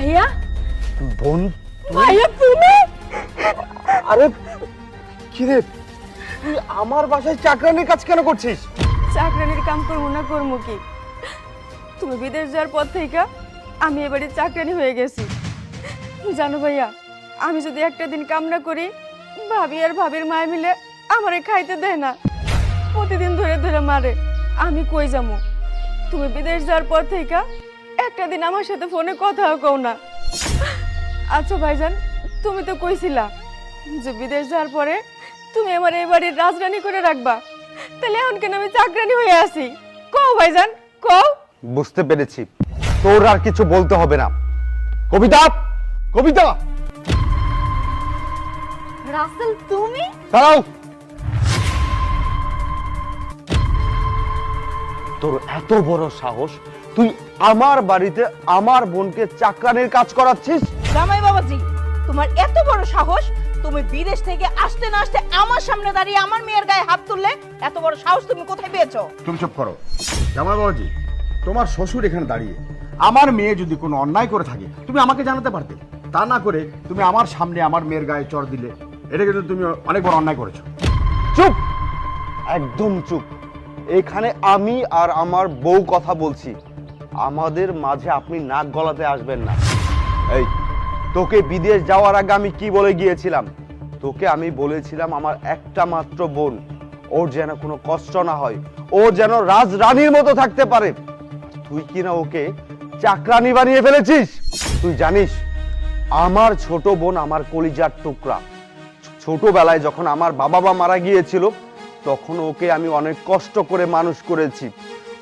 ভাইয়া বোন ভাইয়া তুমি আরে কি রে তুই আমার বাসায় চাকরানির কাজ কেন করছিস? চাকরানির কাম করবো না করবো কি, তুমি বিদেশ যাওয়ার পর থেকে আমি এবারে চাকরানি হয়ে গেছি। জানো ভাইয়া, আমি যদি একটা দিন কাম না করি, ভাবি আর ভাবির মায় মিলে আমারে খাইতে দেয় না, প্রতিদিন ধরে ধরে মারে। আমি কই যাবো? তুমি বিদেশ যাওয়ার পর থেকে একটা দিন আমার সাথে ফোনে কথাও কও না। আচ্ছা ভাইজান, তুমি তো কইছিলা যে বিদেশ যাওয়ার পরে তুমি আমার এই বাড়ির রাজরানী করে রাখবা, তাহলে এখন কেন আমি চাকরানি হয়ে আছি? কও ভাইজান কও। বুঝতে পেরেছি, তোর আর কিছু বলতে হবে না। কবিতা, কবিতা রাসেল তুমি? দাঁড়াও। তোর এত বড় সাহস, তুই আমার বাড়িতে আমার বোনকে চাকরানির কাজ করাচ্ছিস? জামাই বাবাজি, তোমার এত বড় সাহস, তুমি বিদেশ থেকে আসতে না আসতে আমার সামনে দাঁড়িয়ে আমার মেয়ের গায়ে হাত তুললে? এত বড় সাহস তুমি কোথায় পেয়েছো? তুমি চুপ করো। জামাই বাবাজি, তোমার শ্বশুর এখানে দাঁড়িয়ে আমার মেয়ে যদি কোনো অন্যায় করে থাকে তুমি আমাকে জানাতে পারতে। তা না করে তুমি আমার সামনে আমার মেয়ের গায়ে চড় দিলে, এটা কিন্তু তুমি অনেক বড় অন্যায় করেছো। চুপ, একদম চুপ। এখানে আমি আর আমার বউ কথা বলছি, আমাদের মাঝে আপনি নাক গলাতে আসবেন না। এই, তোকে বিদেশ যাওয়ার আগে আমি কি বলে গিয়েছিলাম? তোকে আমি বলেছিলাম আমার একটা মাত্র বোন, ওর যেন কোনো কষ্ট না হয়, ও যেন রাজরানীর মতো থাকতে পারে। তুই কিনা ওকে চাকরানি বানিয়ে ফেলেছিস। তুই জানিস আমার ছোট বোন আমার কলিজার টুকরা। ছোটবেলায় যখন আমার বাবা মা মারা গিয়েছিল, তখন ওকে আমি অনেক কষ্ট করে মানুষ করেছি,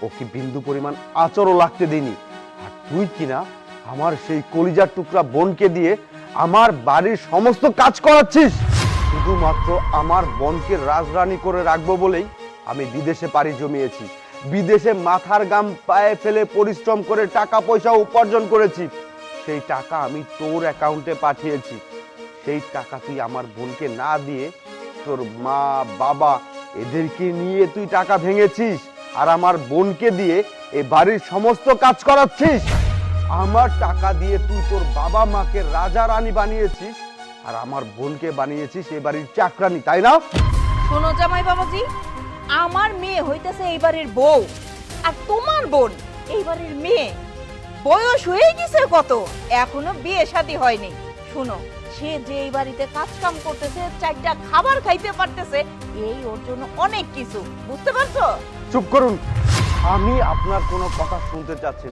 ওকে বিন্দু পরিমাণ আচরও লাগতে দিইনি। আর তুই কিনা আমার সেই কলিজার টুকরা বোনকে দিয়ে আমার বাড়ির সমস্ত কাজ করাচ্ছিস। শুধুমাত্র আমার বোনকে রাজরানী করে রাখবো বলেই আমি বিদেশে পাড়ি জমিয়েছি, বিদেশে মাথার ঘাম পায়ে ফেলে পরিশ্রম করে টাকা পয়সা উপার্জন করেছি। সেই টাকা আমি তোর অ্যাকাউন্টে পাঠিয়েছি। সেই টাকা তুই আমার বোনকে না দিয়ে তোর মা বাবা এদেরকে নিয়ে তুই টাকা ভেঙেছিস, আর আমার বোনকে দিয়ে এই বাড়ির সমস্ত কাজ করাচ্ছিস। আমার টাকা দিয়ে তুই তোর বাবা মাকে রাজা রানী বানিয়েছিস, আর আমার বোনকে বানিয়েছিস এই বাড়ির চাকরানী, তাই না? শোনো জামাই বাবাজি, আমার মেয়ে হইতেছে এই বাড়ির বউ, আর তোমার বোন এই বাড়ির মেয়ে। বয়স হয়ে গেছে কত, এখনো বিয়ে শাদী হয়নি। শুনো, সে যে এই বাড়িতে কাজ কাম করতেছে, চারটা খাবার খাইতে পারতেছে, এই ওর জন্য অনেক কিছু, বুঝতে পারছো? চুপ করুন, আমি আপনার কোনো কথা শুনতে চাচ্ছি না।